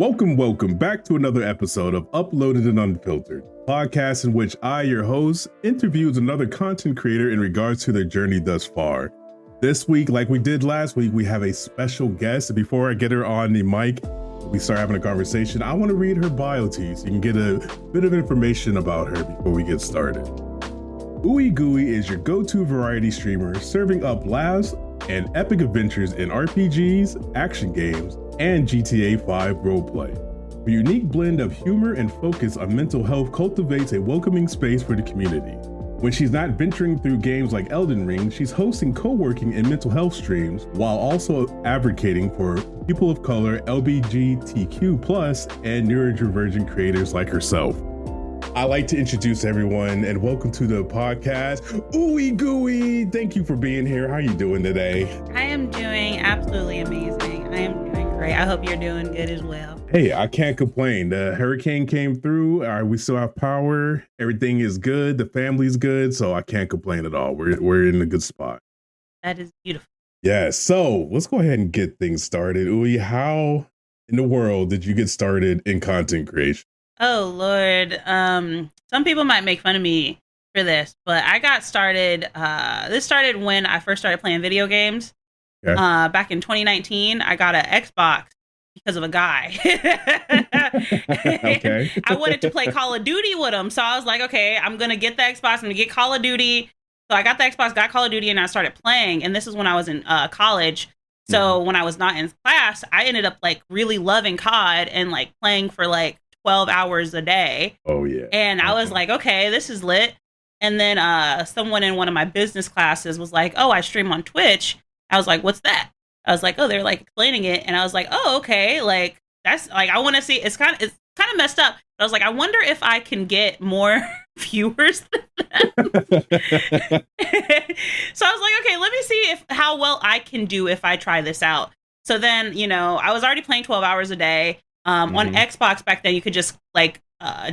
Welcome back to another episode of Uploaded and Unfiltered, podcast in which I, your host, interviews another content creator in regards to their journey thus far. This week, like we did last week, we have a special guest. Before I get her on the mic, we start having a conversation. I want to read her bio to you so you can get a bit of information about her before we get started. OoeyGooee is your go-to variety streamer, serving up laughs and epic adventures in RPGs, action games, and GTA 5 roleplay. Her unique blend of humor and focus on mental health cultivates a welcoming space for the community. When she's not venturing through games like Elden Ring, she's hosting co-working and mental health streams while also advocating for people of color, LGBTQ+, and neurodivergent creators like herself. I'd like to introduce everyone and welcome to the podcast, OoeyGooee. Thank you for being here. How are you doing today? I am doing absolutely amazing. I am doing great. I hope you're doing good as well. Hey, I can't complain. The hurricane came through. We still have power. Everything is good. The family's good. So I can't complain at all. We're in a good spot. That is beautiful. Yeah. So let's go ahead and get things started. Ooey, how in the world did you get started in content creation? Oh, Lord. Some people might make fun of me for this, but I got started. This started when I first started playing video games. Okay. Back in 2019, I got an Xbox because of a guy. Okay. I wanted to play Call of Duty with him. So I was like, okay, I'm going to get the Xbox. I'm going to get Call of Duty. So I got the Xbox, got Call of Duty, and I started playing. And this is when I was in college. So when I was not in class, I ended up like really loving COD and like playing for like 12 hours a day. Oh, yeah. And I was like, okay, this is lit. And then someone in one of my business classes was like, oh, I stream on Twitch. I was like, what's that? I was like, oh, they're like explaining it. And I was like, oh, okay. Like, that's like, I want to see, it's kind of messed up. But I was like, I wonder if I can get more viewers than them. So I was like, okay, let me see how well I can do if I try this out. So then, I was already playing 12 hours a day. On Xbox back then, you could just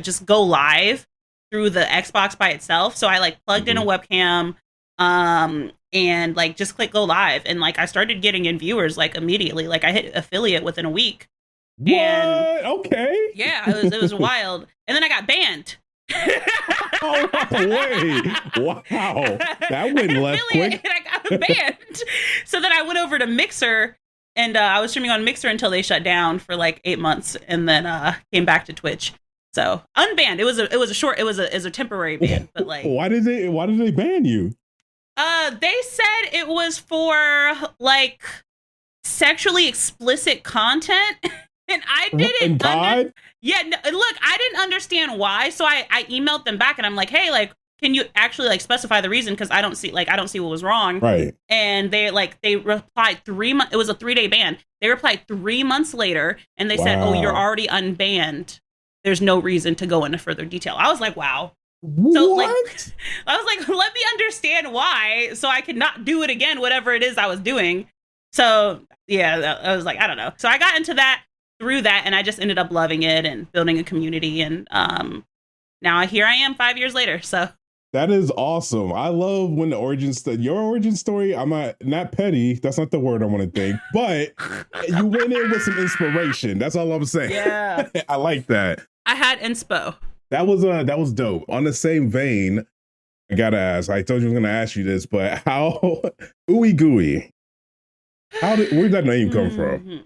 just go live through the Xbox by itself. So I like plugged in a webcam, and like just click go live, and like I started getting in viewers like immediately. Like I hit affiliate within a week. What? And, okay. Yeah, it was wild. And then I got banned. Oh, wait. Wow. That went left quick. And I got banned. So then I went over to Mixer. And I was streaming on Mixer until they shut down for like 8 months, and then came back to Twitch. So unbanned. It was a temporary ban, but like why did they ban you? They said it was for like sexually explicit content, and I didn't. Look, I didn't understand why. So I emailed them back, and I'm like, hey, like, can you actually like specify the reason? Because I don't see what was wrong. Right. And they replied 3 months. It was a 3-day ban. They replied 3 months later, and they said, "Oh, you're already unbanned. There's no reason to go into further detail." I was like, "Wow." What? So like, I was like, let me understand why, so I could not do it again. Whatever it is I was doing. So yeah, I was like, I don't know. So I got into that through that, and I just ended up loving it and building a community, and now here I am 5 years later. So. That is awesome. I love when your origin story, I'm not petty. That's not the word I want to think, but you went in with some inspiration. That's all I'm saying. Yeah. I like that. I had inspo. That was dope. On the same vein, I gotta ask, I told you I was going to ask you this, but how OoeyGooee, where'd that name come from?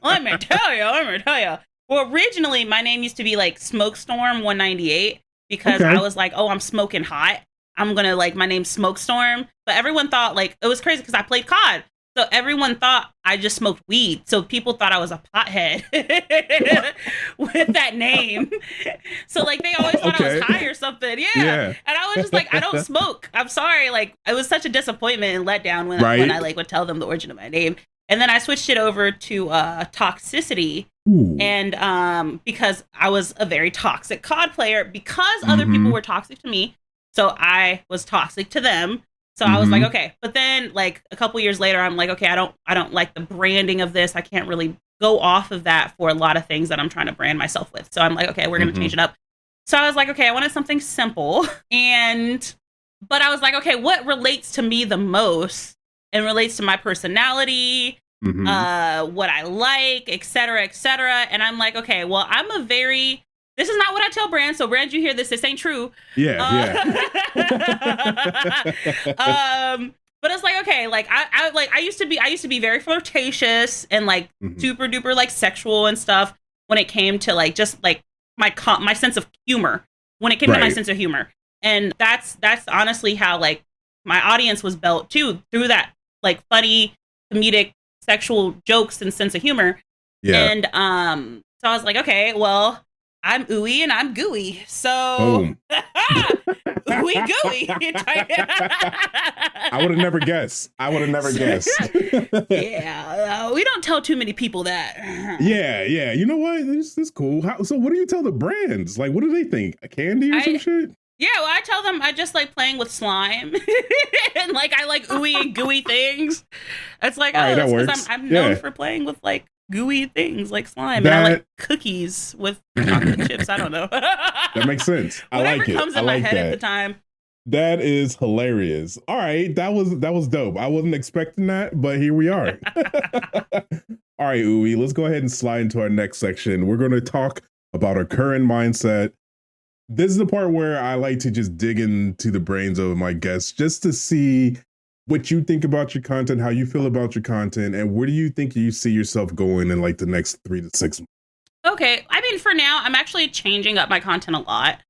Let me tell you. Well, originally, my name used to be like Smokestorm 198 because I was like, oh, I'm smoking hot. I'm going to like my name's Smokestorm. But everyone thought like it was crazy because I played COD. So everyone thought I just smoked weed. So people thought I was a pothead with that name. So like they always thought I was high or something. Yeah. And I was just like, I don't smoke. I'm sorry. Like it was such a disappointment and letdown when I like would tell them the origin of my name. And then I switched it over to toxicity. Ooh. And because I was a very toxic COD player, because other people were toxic to me, so I was toxic to them. So I was like, okay. But then like a couple years later, I'm like, okay, I don't like the branding of this. I can't really go off of that for a lot of things that I'm trying to brand myself with. So I'm like, okay, we're going to change it up. So I was like, okay, I wanted something simple. But I was like, okay, what relates to me the most and relates to my personality what I like, et cetera, et cetera. And I'm like, okay, well, this is not what I tell brands. So brands, you hear this ain't true. Yeah. But it's like, okay, like I used to be very flirtatious and like super duper like sexual and stuff when it came to like just like my sense of humor, when it came to my sense of humor. And that's honestly how like my audience was built too, through that like funny comedic sexual jokes and sense of humor. Yeah. And so I was like, okay, well, I'm Ooey and I'm Gooey. So OoeyGooee. I would have never guessed. Yeah, we don't tell too many people that. Yeah. You know what? This is cool. So what do you tell the brands? Like, what do they think? A candy or some shit? Yeah, well, I tell them I just like playing with slime. And like I like ooey and gooey things. It's like, that's because I'm known for playing with like gooey things like slime. And I like cookies with chocolate chips. I don't know. That makes sense. I Whatever like it. comes in my head at the time. That is hilarious. All right, that was dope. I wasn't expecting that, but here we are. All right, Ooey, let's go ahead and slide into our next section. We're going to talk about our current mindset. This is the part where I like to just dig into the brains of my guests just to see what you think about your content, how you feel about your content, and where do you think you see yourself going in like the next 3 to 6 months? Okay, I mean, for now, I'm actually changing up my content a lot.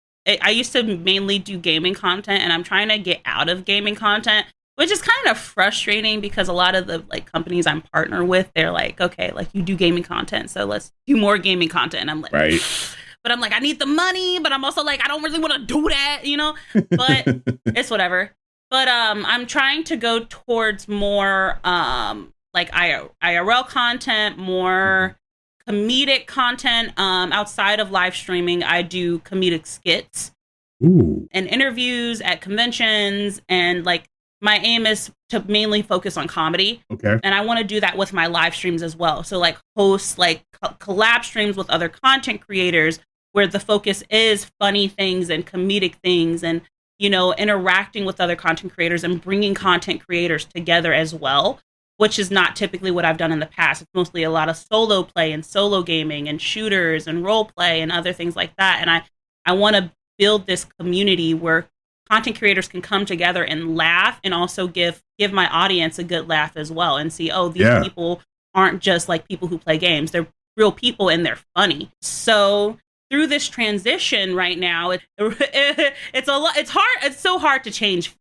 I used to mainly do gaming content, and I'm trying to get out of gaming content, which is kind of frustrating because a lot of the like companies I'm partner with, they're like, okay, like you do gaming content, so let's do more gaming content. And I'm like, right. But I'm like, I need the money, but I'm also like, I don't really want to do that, you know? But it's whatever. But I'm trying to go towards more like IRL content, more comedic content. Outside of live streaming, I do comedic skits and interviews at conventions. And like my aim is to mainly focus on comedy. Okay. And I want to do that with my live streams as well. So like host like collab streams with other content creators where the focus is funny things and comedic things and, you know, interacting with other content creators and bringing content creators together as well, which is not typically what I've done in the past. It's mostly a lot of solo play and solo gaming and shooters and role play and other things like that. And I want to build this community where content creators can come together and laugh and also give my audience a good laugh as well and see, oh, these people aren't just like people who play games. They're real people and they're funny. So through this transition right now, it's a lot. It's hard. It's so hard to change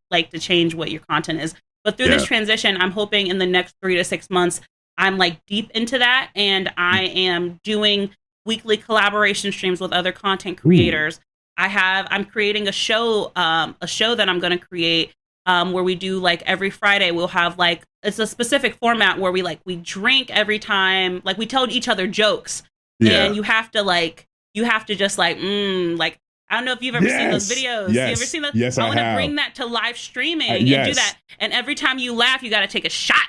what your content is. But through this transition, I'm hoping in the next 3 to 6 months, I'm like deep into that, and I am doing weekly collaboration streams with other content creators. I'm creating a show that I'm going to create where we do like every Friday. We'll have like it's a specific format where we drink every time, like we tell each other jokes, and you have to just like I don't know if you've ever seen those videos. Yes. You ever seen those? Yes, I want to bring that to live streaming and do that. And every time you laugh, you got to take a shot.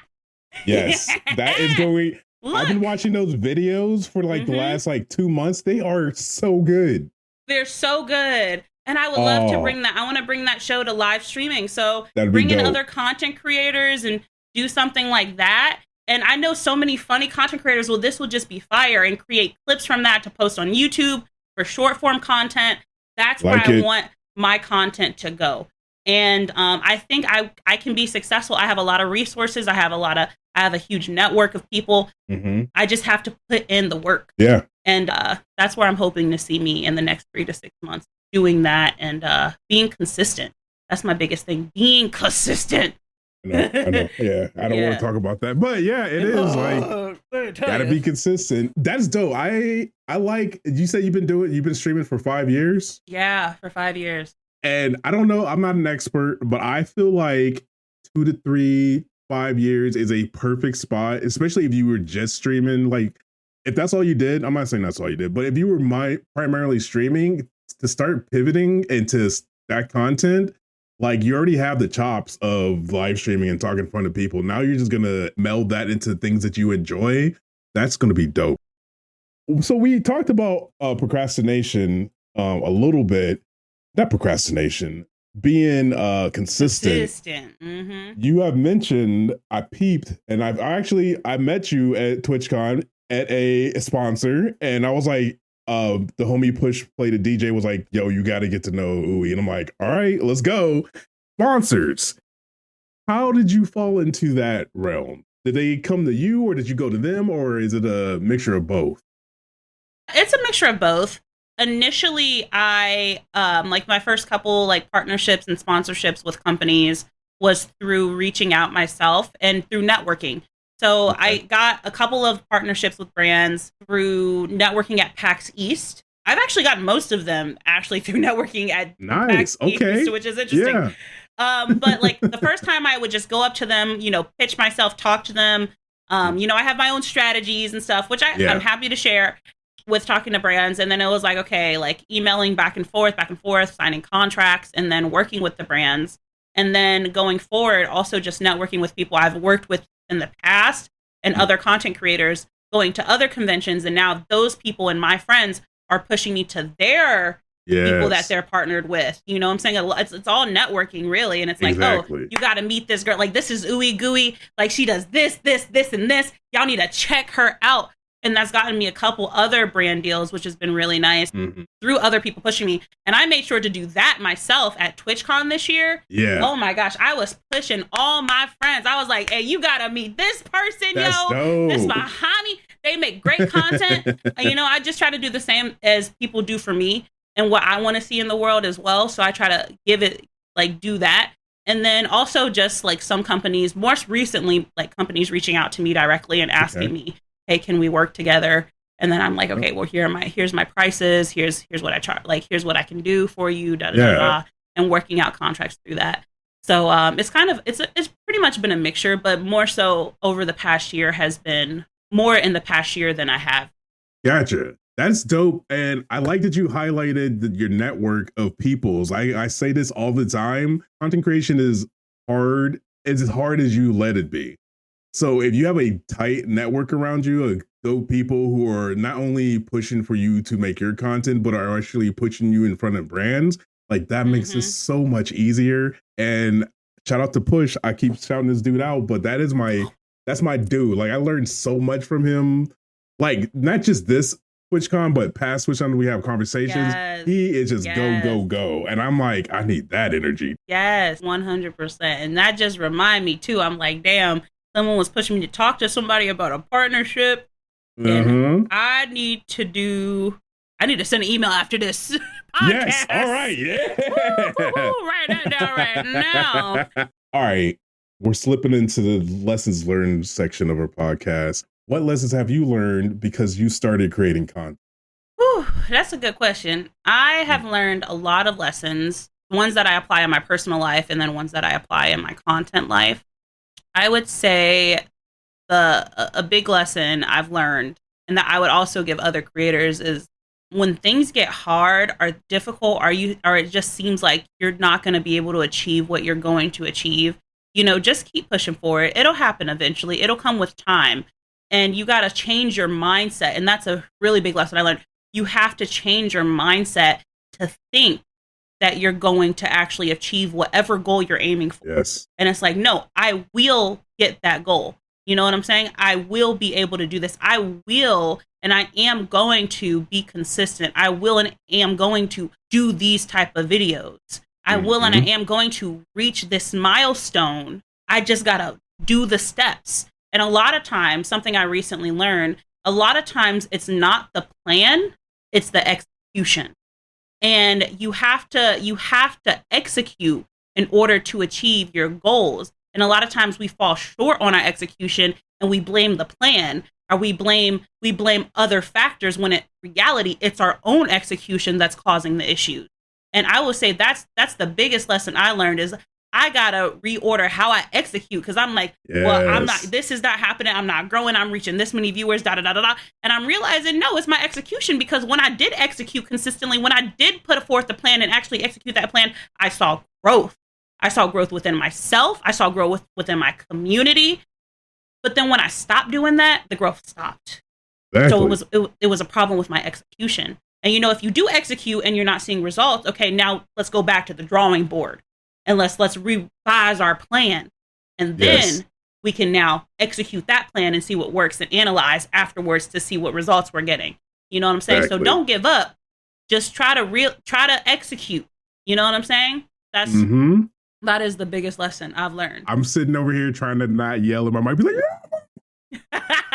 Yes, that is going. I've been watching those videos for like the last like 2 months. They are so good. They're so good. And I would love to bring that. I want to bring that show to live streaming. So bring in other content creators and do something like that. And I know so many funny content creators. Well, this will just be fire and create clips from that to post on YouTube for short form content. That's where I want my content to go. And I think I can be successful. I have a lot of resources. I have a huge network of people. I just have to put in the work. Yeah. And that's where I'm hoping to see me in the next 3 to 6 months doing that and being consistent. That's my biggest thing. Being consistent. I know. Yeah. I don't want to talk about that. But yeah, it is like gotta be consistent. That's dope. I like you said you've been streaming for 5 years? Yeah, for 5 years. And I don't know, I'm not an expert, but I feel like 2 to 3, 5 years is a perfect spot, especially if you were just streaming. Like if that's all you did, I'm not saying that's all you did, but if you were primarily streaming, to start pivoting into that content, like you already have the chops of live streaming and talking in front of people. Now you're just going to meld that into things that you enjoy. That's going to be dope. So we talked about procrastination a little bit. Not procrastination, being consistent. Mm-hmm. You have mentioned, I peeped, and I met you at TwitchCon at a sponsor, and I was like, the homie Push Play the DJ was like, yo, you got to get to know Ooey. And I'm like, all right, let's go. Sponsors. How did you fall into that realm? Did they come to you, or did you go to them, or is it a mixture of both? It's a mixture of both. Initially, I like my first couple like partnerships and sponsorships with companies was through reaching out myself and through networking. So I got a couple of partnerships with brands through networking at PAX East. I've actually gotten most of them actually through networking at PAX East, which is interesting. Yeah. But like the first time I would just go up to them, pitch myself, talk to them. I have my own strategies and stuff, which I'm happy to share with talking to brands. And then it was like, okay, like emailing back and forth, signing contracts, and then working with the brands. And then going forward, also just networking with people I've worked with in the past and other content creators, going to other conventions. And now those people and my friends are pushing me to their people that they're partnered with. You know what I'm saying? It's all networking, really. And it's like, oh, you got to meet this girl. Like, this is OoeyGooee. Like, she does this, and this. Y'all need to check her out. And that's gotten me a couple other brand deals, which has been really nice through other people pushing me. And I made sure to do that myself at TwitchCon this year. Yeah. Oh my gosh. I was pushing all my friends. I was like, hey, you got to meet this person, That's dope. This my homie. They make great content. I just try to do the same as people do for me and what I want to see in the world as well. So I try to do that. And then also just like some companies, more recently, like companies reaching out to me directly and asking me, hey, can we work together? And then I'm like, okay, well, here's my prices. Here's what I charge. Like, here's what I can do for you. And working out contracts through that. So it's pretty much been a mixture, but more so over the past year has been more in the past year than I have. Gotcha. That's dope. And I like that you highlighted your network of peoples. I say this all the time. Content creation is hard. It's as hard as you let it be. So if you have a tight network around you, dope people who are not only pushing for you to make your content, but are actually pushing you in front of brands, like that makes this so much easier. And shout out to Push. I keep shouting this dude out, but that's my dude. Like, I learned so much from him. Like, not just this TwitchCon, but past TwitchCon, we have conversations. Yes. He is just go. And I'm like, I need that energy. Yes, 100%. And that just remind me too. I'm like, damn, someone was pushing me to talk to somebody about a partnership. And I need to send an email after this podcast. Yes, all right, yeah. Write that down right now. All right, we're slipping into the lessons learned section of our podcast. What lessons have you learned because you started creating content? Whew, that's a good question. I have learned a lot of lessons, ones that I apply in my personal life and then ones that I apply in my content life. I would say a big lesson I've learned and that I would also give other creators is when things get hard or difficult or it just seems like you're not going to be able to achieve what you're going to achieve, just keep pushing forward. It'll happen eventually. It'll come with time. And you got to change your mindset. And that's a really big lesson I learned. You have to change your mindset to think that you're going to actually achieve whatever goal you're aiming for. Yes. And it's like, no, I will get that goal. You know what I'm saying? I will be able to do this. I will, and I am going to be consistent. I will and am going to do these type of videos. I will and I am going to reach this milestone. I just got to do the steps. And a lot of times, something I recently learned, a lot of times it's not the plan, it's the execution. And you have to execute in order to achieve your goals. And a lot of times we fall short on our execution and we blame the plan or we blame other factors when in reality it's our own execution that's causing the issues. And I will say that's the biggest lesson I learned is I gotta reorder how I execute because I'm like, well, this is not happening. I'm not growing. I'm reaching this many viewers, And I'm realizing, no, it's my execution because when I did execute consistently, when I did put forth the plan and actually execute that plan, I saw growth. I saw growth within myself. I saw growth within my community. But then when I stopped doing that, the growth stopped. Exactly. So it was a problem with my execution. And if you do execute and you're not seeing results, okay, now let's go back to the drawing board. and let's revise our plan. And then we can now execute that plan and see what works and analyze afterwards to see what results we're getting. You know what I'm saying? Exactly. So don't give up. Just try to execute. You know what I'm saying? That is the biggest lesson I've learned. I'm sitting over here trying to not yell at my mic, be like,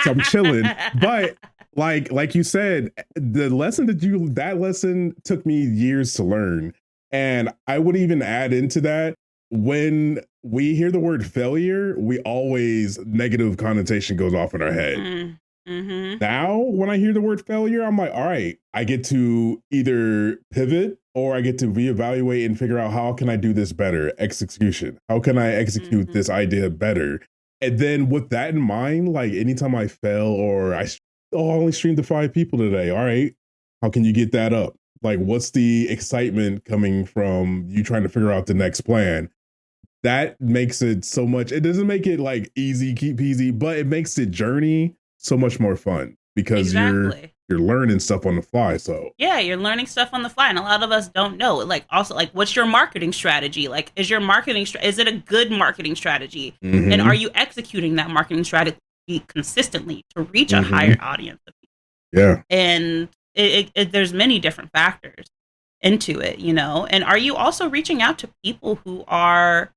so I'm chilling. But like you said, that lesson took me years to learn. And I would even add into that, when we hear the word failure, we always negative connotation goes off in our head. Now, when I hear the word failure, I'm like, all right, I get to either pivot or I get to reevaluate and figure out, how can I do this better? Execution. How can I execute this idea better? And then with that in mind, like anytime I fail or I only streamed to 5 people today. All right, how can you get that up? Like, what's the excitement coming from you trying to figure out the next plan? That makes it so much. It doesn't make it like easy, keep easy, but it makes the journey so much more fun because you're learning stuff on the fly. So yeah, you're learning stuff on the fly, and a lot of us don't know. Like, also, like, what's your marketing strategy? Like, is your marketing is it a good marketing strategy, and are you executing that marketing strategy consistently to reach a higher audience of people? Yeah, and there's many different factors into it, you know. And are you also reaching out to people who are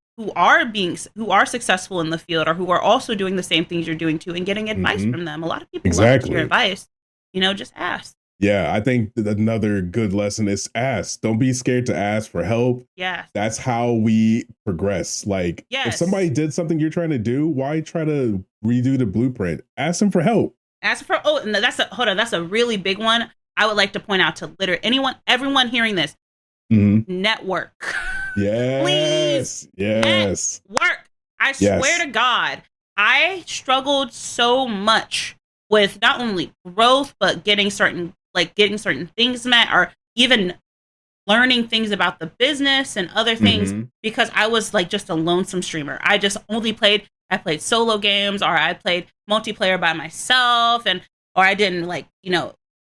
successful in the field, or who are also doing the same things you're doing too, and getting advice from them? A lot of people love to hear advice. You know, just ask. Yeah, I think another good lesson is ask. Don't be scared to ask for help. Yeah, that's how we progress. Like, if somebody did something you're trying to do, why try to redo the blueprint? Ask them for help. Ask for that's a really big one. I would like to point out to everyone hearing this. Network. Yes. Please. Yes. Network. I swear to God, I struggled so much with not only growth, but getting certain things met, or even learning things about the business and other things, because I was like just a lonesome streamer. I just I played solo games, or I played multiplayer by myself, or I didn't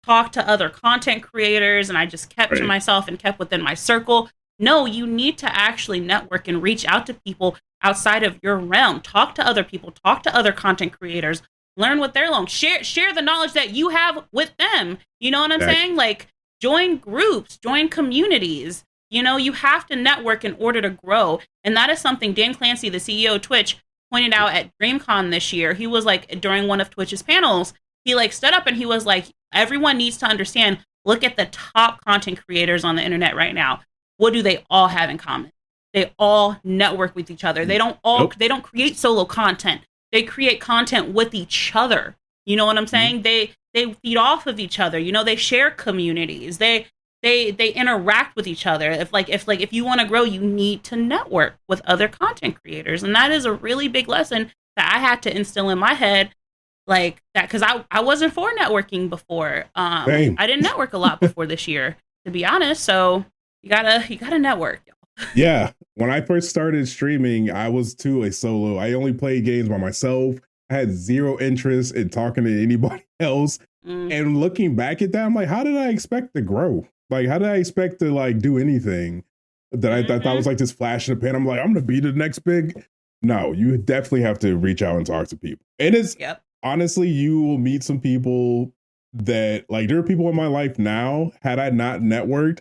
talk to other content creators, and I just kept to myself and kept within my circle. No, you need to actually network and reach out to people outside of your realm. Talk to other people, talk to other content creators, learn what they're learning, share the knowledge that you have with them. You know what I'm saying? Like, join groups, join communities. You know, you have to network in order to grow. And that is something Dan Clancy, the CEO of Twitch, pointed out at DreamCon this year. He was like, during one of Twitch's panels, he stood up and he was like, everyone needs to understand, look at the top content creators on the internet right now. What do they all have in common? They all network with each other. They don't create solo content. They create content with each other. You know what I'm saying? They feed off of each other. You know, they share communities. They interact with each other. If you want to grow, you need to network with other content creators. And that is a really big lesson that I had to instill in my head, like that, because I wasn't for networking before. I didn't network a lot before this year, to be honest. So you gotta network. Yeah. When I first started streaming, I was too a solo. I only played games by myself. I had zero interest in talking to anybody else. And looking back at that, I'm like, how did I expect to grow? Like, how did I expect to do anything that I thought was like this flash in the pan? I'm like, I'm gonna be the next big. No, you definitely have to reach out and talk to people. And it's honestly, you will meet some people that there are people in my life now. Had I not networked,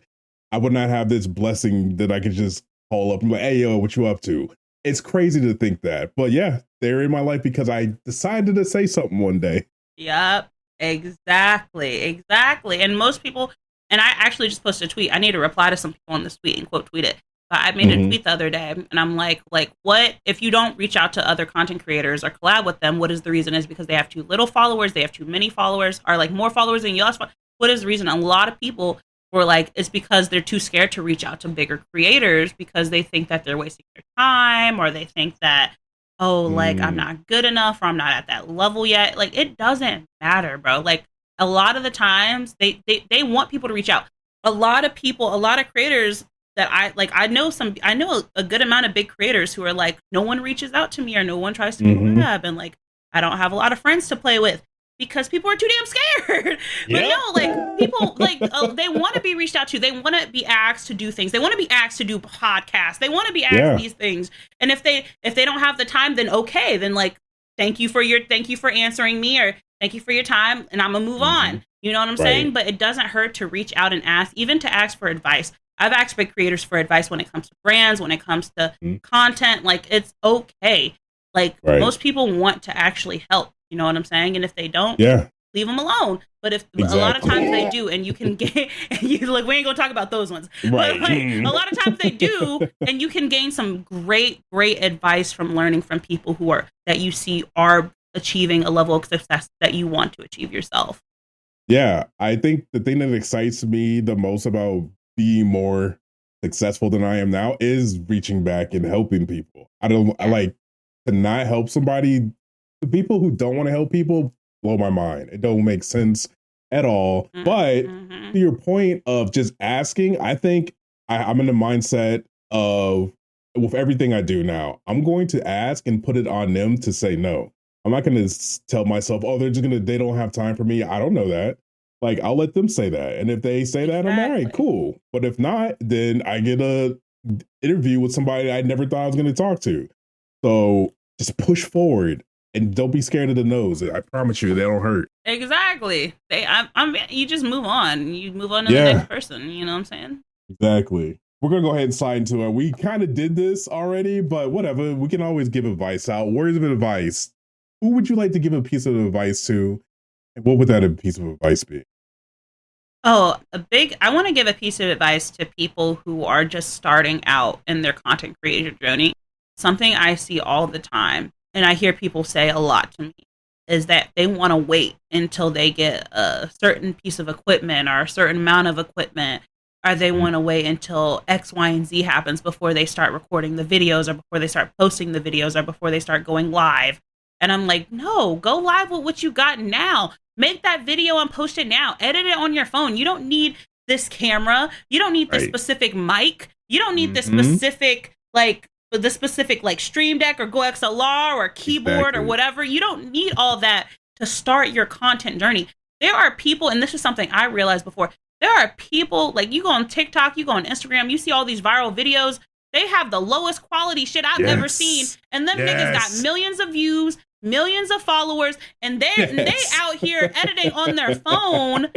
I would not have this blessing that I could just call up and be like, hey, yo, what you up to? It's crazy to think that. But yeah, they're in my life because I decided to say something one day. Yep, exactly. And most people, and I actually just posted a tweet. I need to reply to some people on this tweet and quote tweet it. But I made a tweet the other day, and I'm like, what if you don't reach out to other content creators or collab with them? What is the reason? Is because they have too little followers, they have too many followers, or more followers than you lost? What is the reason? A lot of people were like, it's because they're too scared to reach out to bigger creators because they think that they're wasting their time, or they think that, I'm not good enough, or I'm not at that level yet. It doesn't matter, bro. A lot of the times they want people to reach out. A lot of creators that I know a good amount of big creators who are like, no one reaches out to me, or no one tries to collab, and I don't have a lot of friends to play with. because people are too damn scared. But no, like people like they want to be reached out to. They want to be asked to do things. They want to be asked to do podcasts. They want to be asked these things. And if they don't have the time, then okay, then like thank you for answering me, or thank you for your time, and I'm gonna move on. You know what I'm saying? But it doesn't hurt to reach out and ask, even to ask for advice. I've asked big creators for advice when it comes to brands, when it comes to content. Like, it's okay. Like, most people want to actually help. You know what I'm saying? And if they don't, leave them alone. But if a lot of times they do, and you can gain, like, we ain't gonna talk about those ones. But like, a lot of times they do, and you can gain some great advice from learning from people that you see are achieving a level of success that you want to achieve yourself. Yeah, I think the thing that excites me the most about being more successful than I am now is reaching back and helping people. I like to not help somebody. The people who don't want to help people blow my mind. It don't make sense at all. But to your point of just asking, I think I'm in the mindset of, with everything I do now, I'm going to ask and put it on them to say no. I'm not going to tell myself, oh, they don't have time for me. I don't know that. Like, I'll let them say that. And if they say that, I'm all right, cool. But if not, then I get a interview with somebody I never thought I was going to talk to. So just push forward and don't be scared of the no's. I promise you, they don't hurt. Exactly. You just move on. You move on to the next person. You know what I'm saying? Exactly. We're going to go ahead and slide into it. We kind of did this already, but whatever. We can always give advice out. Words of advice. Who would you like to give a piece of advice to? And what would that piece of advice be? Oh, I want to give a piece of advice to people who are just starting out in their content creator journey. Something I see all the time, and I hear people say a lot to me, is that they want to wait until they get a certain piece of equipment or a certain amount of equipment, or they want to wait until X, Y, and Z happens before they start recording the videos, or before they start posting the videos, or before they start going live. And I'm like, no, go live with what you got now. Make that video and post it now. Edit it on your phone. You don't need this camera. You don't need this specific mic. You don't need this specific Stream Deck or Go XLR or keyboard or whatever. You don't need all that to start your content journey. There are people, and this is something I realized before, there are people, like, you go on TikTok, you go on Instagram, you see all these viral videos. They have the lowest quality shit I've ever seen. And them niggas got millions of views, millions of followers, and they out here editing on their phone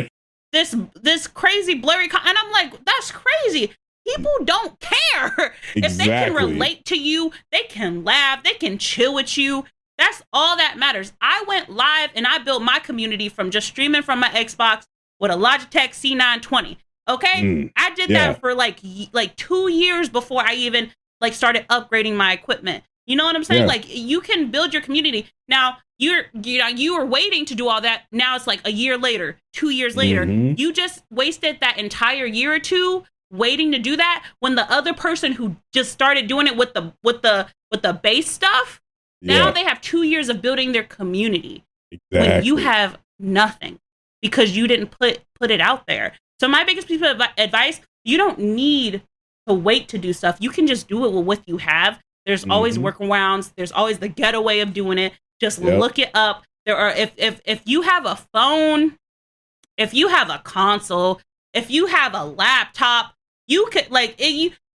this crazy blurry and I'm like, that's crazy. People don't care. If they can relate to you, they can laugh, they can chill with you. That's all that matters. I went live and I built my community from just streaming from my Xbox with a Logitech C920. Okay? I did that for like 2 years before I even like started upgrading my equipment. You know what I'm saying? Like, you can build your community. Now, you were waiting to do all that. Now it's like a year later, 2 years later. You just wasted that entire year or two waiting to do that, when the other person who just started doing it with the base stuff, now they have 2 years of building their community. When you have nothing because you didn't put it out there. So my biggest piece of advice, you don't need to wait to do stuff. You can just do it with what you have. There's always workarounds. There's always the ghetto way of doing it. Just look it up. There are, if you have a phone, if you have a console, if you have a laptop, you could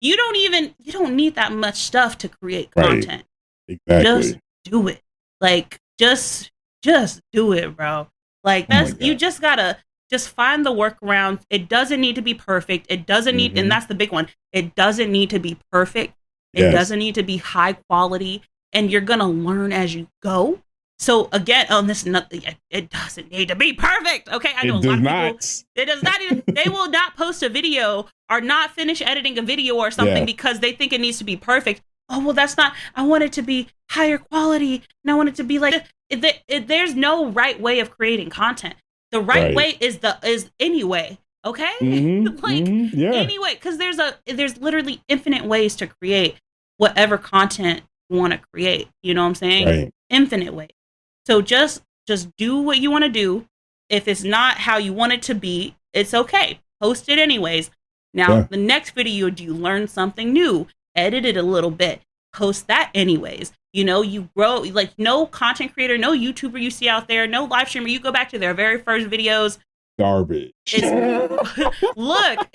you don't need that much stuff to create content. Exactly. Just do it. Like, just do it, bro. Like, you just gotta just find the workarounds. It doesn't need to be perfect. It doesn't need, and that's the big one. It doesn't need to be perfect. It doesn't need to be high quality, and you're going to learn as you go. So again, it doesn't need to be perfect. Okay. I know a lot of people, it does not even, they will not post a video or not finish editing a video or something because they think it needs to be perfect. Oh, well, that's not, I want it to be higher quality. And I want it to be like, there's no right way of creating content. The right way is anyway. Okay. Anyway, because there's literally infinite ways to create whatever content you want to create. You know what I'm saying? Infinite ways. So just do what you want to do. If it's not how you want it to be, it's okay. Post it anyways. Now, the next video, do you learn something new? Edit it a little bit. Post that anyways. You grow. Like, no content creator, no YouTuber you see out there, no live streamer, you go back to their very first videos, garbage. Look,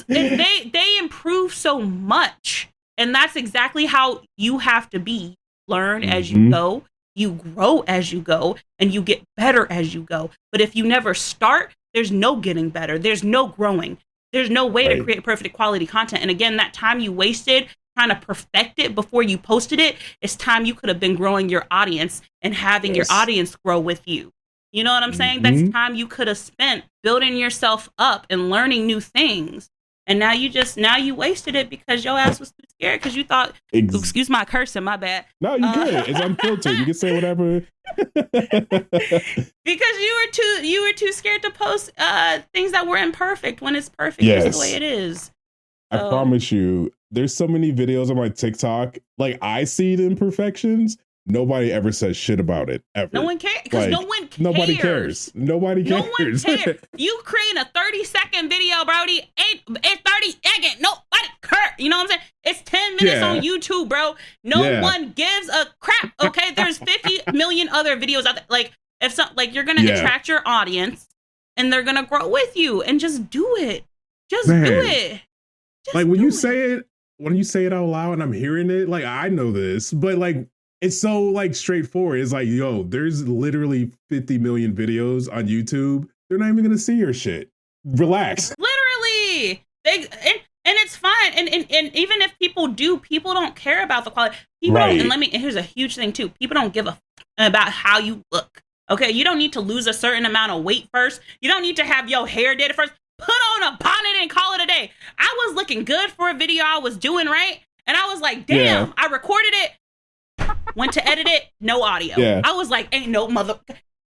they improve so much, and that's exactly how you have to be. Learn as you go, you grow as you go, and you get better as you go. But if you never start, there's no getting better. There's no growing. There's no way to create perfect quality content. And again, that time you wasted trying to perfect it before you posted it is time you could have been growing your audience and having your audience grow with you. You know what I'm saying? That's time you could have spent building yourself up and learning new things. And now you wasted it because your ass was too scared because you thought, excuse my cursing, my bad. No, you good. It's unfiltered. You can say whatever. Because you were too scared to post things that were imperfect when it's perfect just the way it is. I promise you, there's so many videos on my TikTok. Like, I see the imperfections. Nobody ever says shit about it, ever. No one cares. Because no one cares. Nobody cares. Nobody cares. No one cares. You create a 30-second video, Brody. It's 30 seconds. Nobody cares. You know what I'm saying? It's 10 minutes on YouTube, bro. No one gives a crap. Okay? There's 50 million other videos out there. Like, you're going to attract your audience, and they're going to grow with you. And just do it. Just do it. Just like, when you say it out loud and I'm hearing it, like, I know this, but, like, it's so, like, straightforward. It's like, yo, there's literally 50 million videos on YouTube. They're not even going to see your shit. Relax. Literally. And it's fine. And even if people do, people don't care about the quality. People don't, and here's a huge thing too. People don't give a about how you look. Okay. You don't need to lose a certain amount of weight first. You don't need to have your hair did first. Put on a bonnet and call it a day. I was looking good for a video I was doing, right? And I was like, damn, I recorded it. Went to edit it, no audio. I was like, ain't no mother.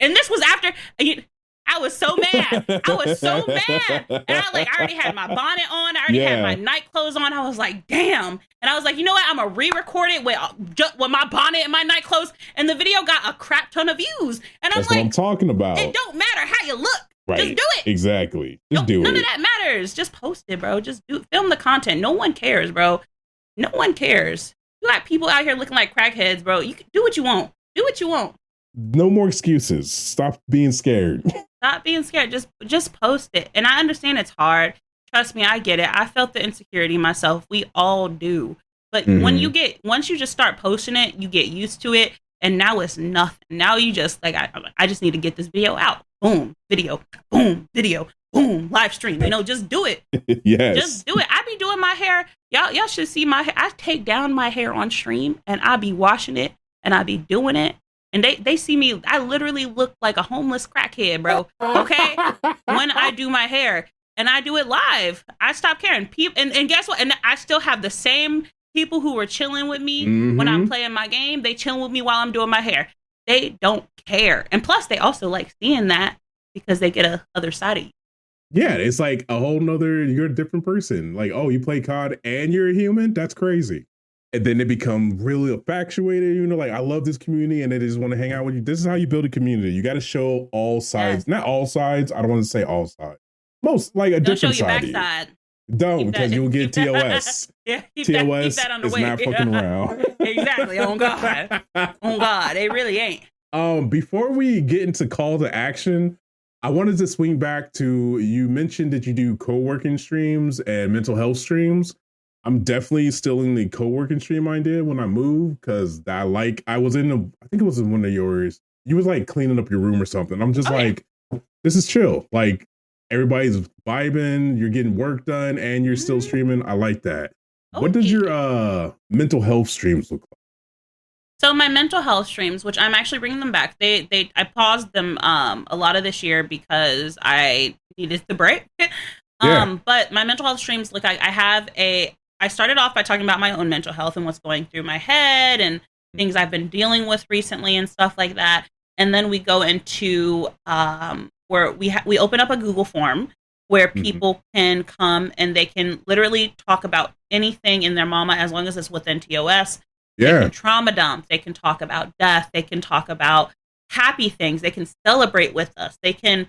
And this was after I was so mad. And I already had my bonnet on. I already had my night clothes on. I was like, damn. And I was like, you know what? I'm gonna re-record it with my bonnet and my night clothes. And the video got a crap ton of views. And That's what I'm talking about. It don't matter how you look. Right. Just do it. Exactly. Just do it. None of that matters. Just post it, bro. Just film the content. No one cares, bro. No one cares. You got people out here looking like crackheads, bro. You can do what you want. Do what you want. No more excuses. Stop being scared. Stop being scared. Just post it. And I understand it's hard. Trust me, I get it. I felt the insecurity myself. We all do. But once you just start posting it, you get used to it. And now it's nothing. Now you just like, I just need to get this video out. Boom, video. Boom, video. Boom, live stream. Just do it. Yes. Just do it. I be doing my hair. Y'all should see my hair. I take down my hair on stream and I be washing it and I be doing it. And they see me. I literally look like a homeless crackhead, bro. Okay? When I do my hair and I do it live, I stop caring. And guess what? And I still have the same people who were chilling with me when I'm playing my game. They chill with me while I'm doing my hair. They don't care. And plus, they also like seeing that because they get a other side of you. Yeah, it's like a whole nother, you're a different person. Like, oh, you play COD and you're a human? That's crazy. And then they become really infatuated, like, I love this community and they just want to hang out with you. This is how you build a community. You got to show all sides. Not all sides. I don't want to say all sides. Most, like a different side. Don't show your backside. Don't, because you'll get TOS. TOS keep that on the is way. not fucking around. Exactly. On God. On God. They really ain't. Before we get into call to action, I wanted to swing back to, you mentioned that you do co-working streams and mental health streams. I'm definitely still in the co-working stream I did when I moved, because I was in I think it was in one of yours. You was like cleaning up your room or something. I'm just this is chill. Like, everybody's vibing, you're getting work done, and you're still streaming. I like that. What does your mental health streams look like? So my mental health streams, which I'm actually bringing them back, I paused them a lot of this year because I needed the break. But my mental health streams, look, I started off by talking about my own mental health and what's going through my head and things I've been dealing with recently and stuff like that. And then we go into where we open up a Google form where people can come and they can literally talk about anything in their mama as long as it's within TOS. They can trauma dump. They can talk about death. They can talk about happy things. They can celebrate with us. They can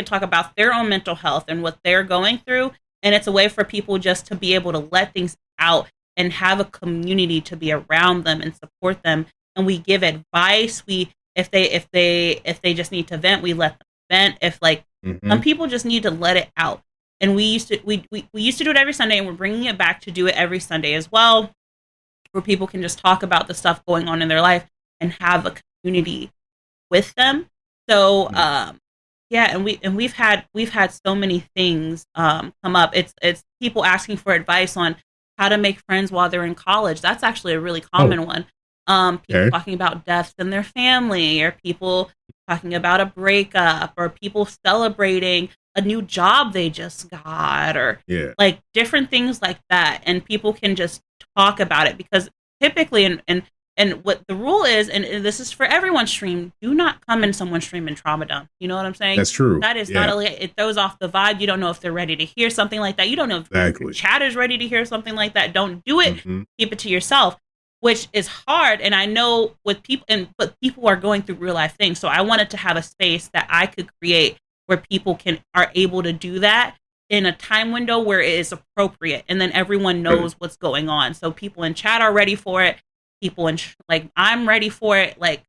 talk about their own mental health and what they're going through. And it's a way for people just to be able to let things out and have a community to be around them and support them. And we give advice. If they just need to vent, we let them vent. If like some people just need to let it out. And we used to do it every Sunday, and we're bringing it back to do it every Sunday as well, where people can just talk about the stuff going on in their life and have a community with them. So and we've had so many things come up. It's people asking for advice on how to make friends while they're in college. That's actually a really common one. People talking about deaths in their family, or people talking about a breakup, or people celebrating a new job they just got, or like different things like that. And people can just talk about it, because typically, and what the rule is, and this is for everyone's stream, do not come in someone's stream and trauma dump. You know what I'm saying? That's true. That is not it throws off the vibe. You don't know if they're ready to hear something like that. You don't know if the chat is ready to hear something like that. Don't do it. Keep it to yourself, which is hard. And I know with people, but people are going through real life things. So I wanted to have a space that I could create where people are able to do that in a time window where it is appropriate, and then everyone knows what's going on. So people in chat are ready for it. People in I'm ready for it. Like,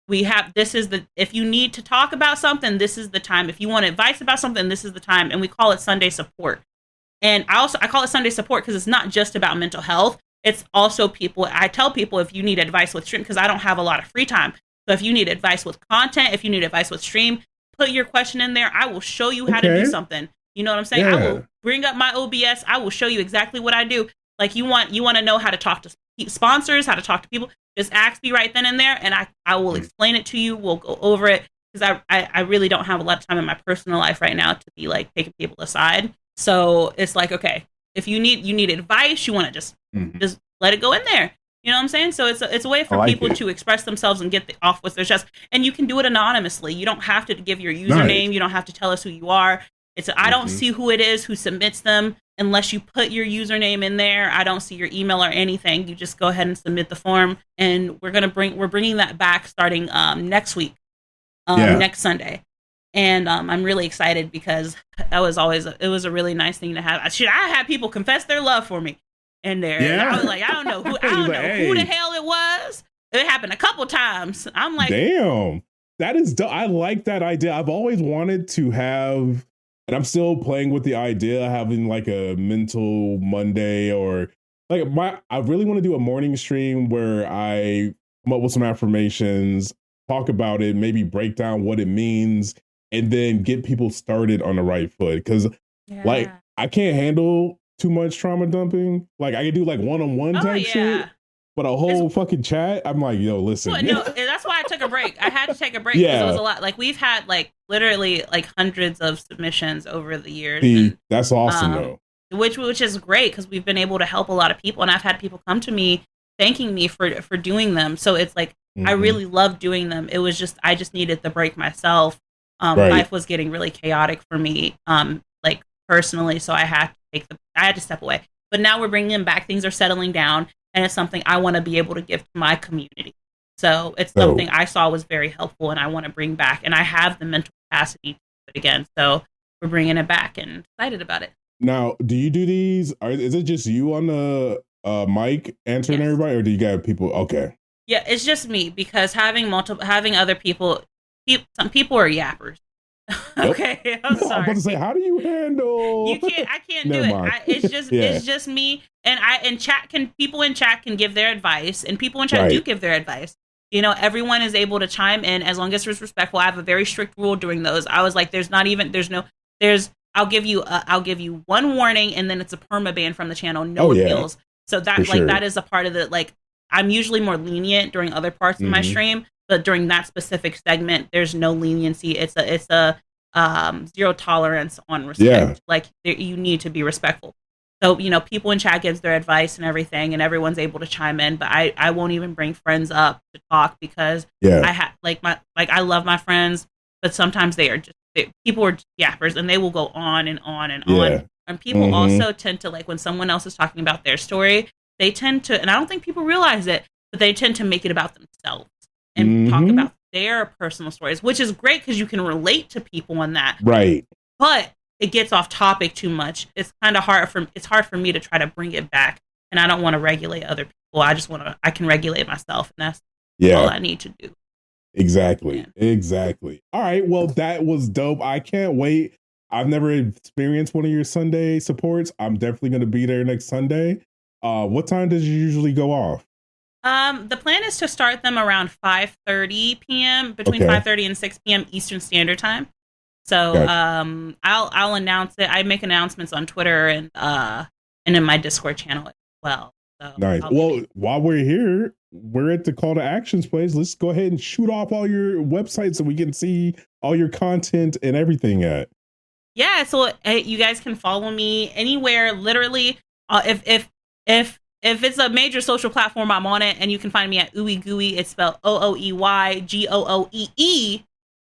we have, if you need to talk about something, this is the time. If you want advice about something, this is the time. And we call it Sunday support. And I call it Sunday support because it's not just about mental health. It's also I tell people, if you need advice with stream, because I don't have a lot of free time. So if you need advice with content, if you need advice with stream, put your question in there. I will show you how to do something. You know what I'm saying? I will bring up my OBS. I will show you exactly what I do. Like, you want to know how to talk to sponsors, how to talk to people, just ask me right then and there, and I will explain it to you. We'll go over it, because I really don't have a lot of time in my personal life right now to be like taking people aside. So it's like, okay, if you need advice, you want to just let it go in there. You know what I'm saying? So it's a way for people to express themselves and get off with their chest. And you can do it anonymously. You don't have to give your username. You don't have to tell us who you are. I don't see who it is who submits them unless you put your username in there. I don't see your email or anything. You just go ahead and submit the form, and we're bringing that back starting next week, next Sunday. And I'm really excited, because it was a really nice thing to have. I had people confess their love for me in there. And I was like, I don't know who the hell it was. It happened a couple times. I'm like, damn, that is I like that idea. I've always wanted to have. And I'm still playing with the idea of having like a mental Monday, or like I really want to do a morning stream where I come up with some affirmations, talk about it, maybe break down what it means, and then get people started on the right foot. Because like, I can't handle too much trauma dumping. Like, I can do like one-on-one type shit. But a whole fucking chat, I'm like, yo, listen. Well, no, that's why I took a break. I had to take a break because it was a lot. Like, we've had like literally like hundreds of submissions over the years. And, that's awesome though. Which is great, because we've been able to help a lot of people, and I've had people come to me thanking me for doing them. So it's like, I really love doing them. It was just, I just needed the break myself. Life was getting really chaotic for me, like personally. So I had to step away. But now we're bringing them back. Things are settling down. And it's something I want to be able to give to my community. So it's something I saw was very helpful, and I want to bring back. And I have the mental capacity to do it again. So we're bringing it back, and excited about it. Now, do you do these? Is it just you on the mic answering everybody, or do you got people? Okay. Yeah, it's just me, because having other people, some people are yappers. Okay, I'm sorry. I'm about to say, how do you handle? I can't do it. It's just me, and people in chat can give their advice, and people in chat do give their advice. You know, everyone is able to chime in as long as it's respectful. I have a very strict rule during those. I was like, I'll give you one warning, and then it's a perma ban from the channel. No appeals. So that that is a part of the, like, I'm usually more lenient during other parts of my stream. But during that specific segment, there's no leniency. It's a zero tolerance on respect. Yeah. Like, you need to be respectful. So, you know, people in chat gives their advice and everything, and everyone's able to chime in. But I won't even bring friends up to talk, because I love my friends, but sometimes people are yappers, and they will go on and on and on. And people also tend to, like, when someone else is talking about their story, they tend to, and I don't think people realize it, but they tend to make it about themselves. And talk about their personal stories, which is great, because you can relate to people on that. Right. But it gets off topic too much. It's kind of hard for me to try to bring it back and I don't want to regulate other people. I can regulate myself, and that's all I need to do. Exactly. All right. Well, that was dope. I can't wait. I've never experienced one of your Sunday supports. I'm definitely going to be there next Sunday. What time does you usually go off? The plan is to start them around 5:30 p.m. between 5:30 and 6 p.m. Eastern Standard Time. So I'll announce it. I make announcements on Twitter and in my Discord channel as well. So nice. Well, while we're here, we're at the call to actions place. Let's go ahead and shoot off all your websites so we can see all your content and everything at. Yeah, so you guys can follow me anywhere. Literally, if it's a major social platform, I'm on it, and you can find me at OoeyGooee. It's spelled OoeyGooee,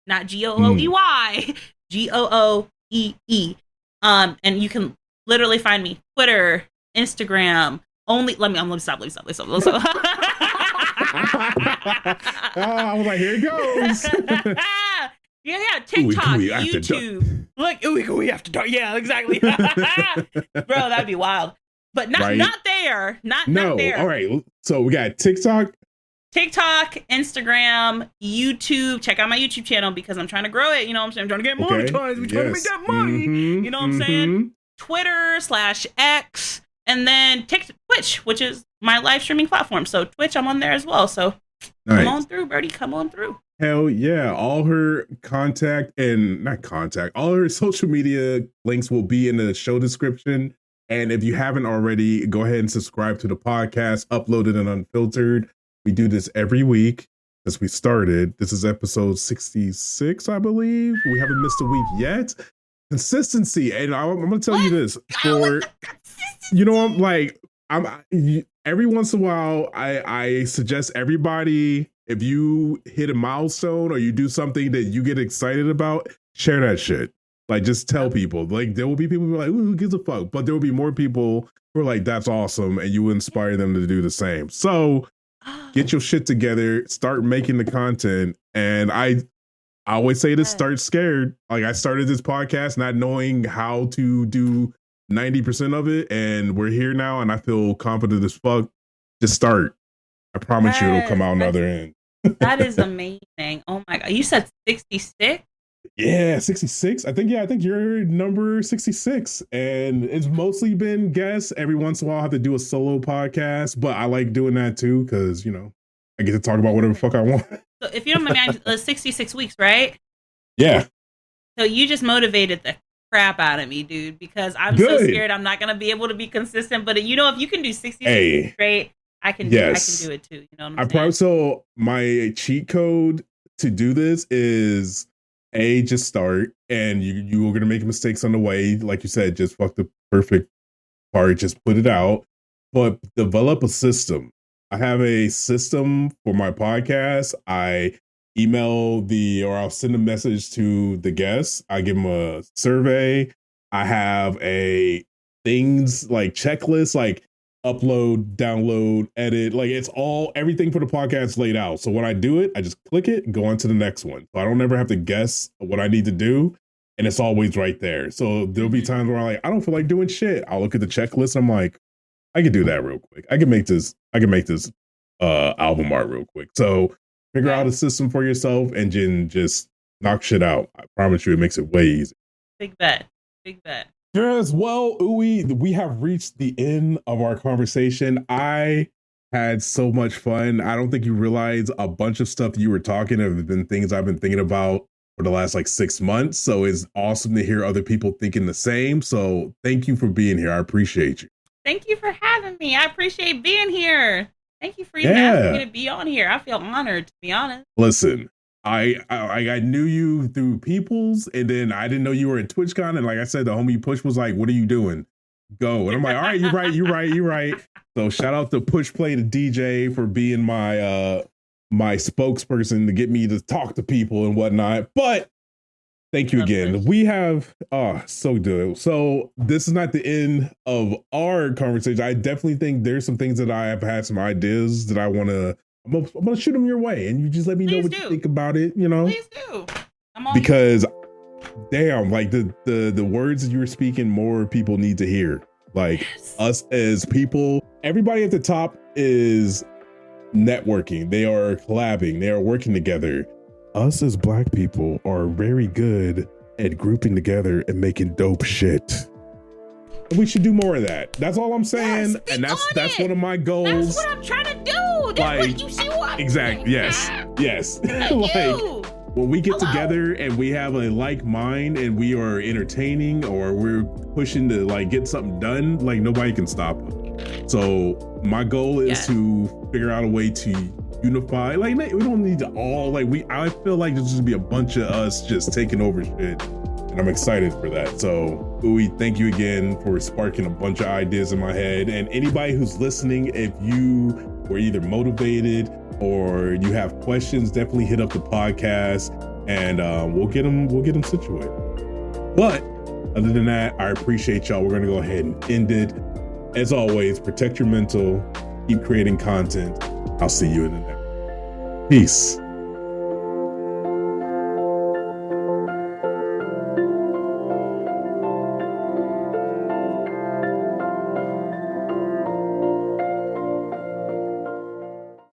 not GOOEY, GOOEE. And you can literally find me Twitter, Instagram. Let me stop. I was like, here it goes. Yeah, TikTok, YouTube. Look, OoeyGooee after dark. Yeah, exactly. Bro, that'd be wild. But not there. Not there. All right. So we got TikTok, Instagram, YouTube. Check out my YouTube channel because I'm trying to grow it. You know what I'm saying? I'm trying to get monetized. We're trying to make that money. You know what I'm saying? Twitter/X, and then Twitch, which is my live streaming platform. So Twitch, I'm on there as well. So come on through, Birdie. Come on through. Hell yeah. All her all her social media links will be in the show description. And if you haven't already, go ahead and subscribe to the podcast, Uploaded and Unfiltered. We do this every week as we started. This is episode 66, I believe. We haven't missed a week yet. Consistency. And I'm going to tell you this. Every once in a while, I suggest everybody, if you hit a milestone or you do something that you get excited about, share that shit. Like, just tell people. Like, there will be people who are like, ooh, who gives a fuck? But there will be more people who are like, that's awesome. And you inspire them to do the same. So get your shit together, start making the content. And I always say this, start scared. Like, I started this podcast not knowing how to do 90% of it. And we're here now. And I feel confident as fuck. Just start. I promise you it'll come out on the other end. That is amazing. Oh my God. You said 66? Yeah, 66. I think you're number 66. And it's mostly been guests. Every once in a while I have to do a solo podcast, but I like doing that too because, you know, I get to talk about whatever the fuck I want. So if you don't mind me, 66 weeks, right? Yeah. So you just motivated the crap out of me, dude, because I'm so scared I'm not going to be able to be consistent. But, you know, if you can do 66 weeks straight, I can do it too. You know what I'm saying? So my cheat code to do this is just start, and you are going to make mistakes on the way. Like you said, just fuck the perfect part, just put it out, but develop a system. I have a system for my podcast. I I'll send a message to the guests. I give them a survey. I have a things like checklist, like upload, download, edit. Like it's everything for the podcast laid out. So when I do it, I just click it and go on to the next one. So I don't ever have to guess what I need to do. And it's always right there. So there'll be times where I'm like, I don't feel like doing shit. I'll look at the checklist. And I'm like, I can do that real quick. I can make this album art real quick. So figure out a system for yourself and just knock shit out. I promise you, it makes it way easier. Big bet. Yes, well, Ooey, we have reached the end of our conversation. I had so much fun. I don't think you realize a bunch of stuff you were talking have been things I've been thinking about for the last 6 months. So it's awesome to hear other people thinking the same. So thank you for being here. I appreciate you. Thank you for having me. I appreciate being here. Thank you for even asking me to be on here. I feel honored, to be honest. Listen, I knew you through Peoples, and then I didn't know you were at TwitchCon. And like I said, the homie Push was like, "What are you doing? Go!" And I'm like, "All right, you're right." So shout out to Push Play the DJ for being my my spokesperson to get me to talk to people and whatnot. But thank you again. We have so good. So this is not the end of our conversation. I definitely think there's some things that I have had some ideas that I'm gonna shoot them your way, and you just let me know what you think about it. You know, please do. Because damn, like the words that you were speaking, more people need to hear. Like us as people everybody at the top is networking. They are collabing. They are working together. Us as Black people are very good at grouping together and making dope shit. And we should do more of that. That's all I'm saying. Yes, and that's one of my goals. That's what I'm trying to do. That's what you see what exactly. Yes. Like when we get together and we have a like mind and we are entertaining or we're pushing to like get something done, like nobody can stop us. So my goal is to figure out a way to unify. Like we don't need to all I feel like there's just be a bunch of us just taking over shit. And I'm excited for that. So Ooey, thank you again for sparking a bunch of ideas in my head. And anybody who's listening, if you were either motivated or you have questions, definitely hit up the podcast and we'll get them situated. But other than that, I appreciate y'all. We're gonna go ahead and end it. As always, protect your mental, keep creating content. I'll see you in the next. Peace.